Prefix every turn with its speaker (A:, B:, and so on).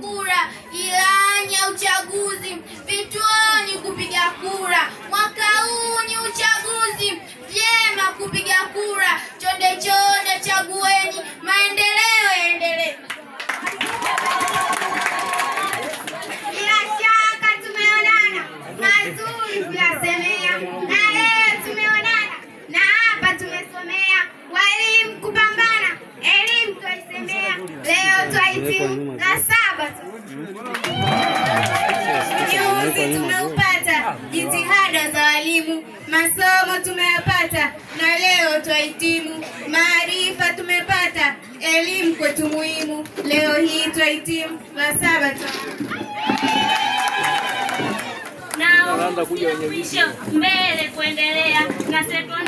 A: kura, ilani ya uchaguzi, vituoni kupiga kura. Mwaka huu ni uchaguzi, vyema kupiga kura. Chonde chonde chagueni, maendeleo yaendelee. Bila shaka tumeonana, mazuri kuyasemea, na leo tumeonana, na hapa tumesomea. Walimu kupambana, elimu twaisemea, leo twahitimu la 7 tu. Juzi tumeupata jitihada za walimu, masomo tumeyapata, na leo twahitimu. Maarifa tumepata, elimu kwetu muhimu, leo hii twahitimu la 7 tu.
B: Na mwisho mbele kuendelea, na sekondari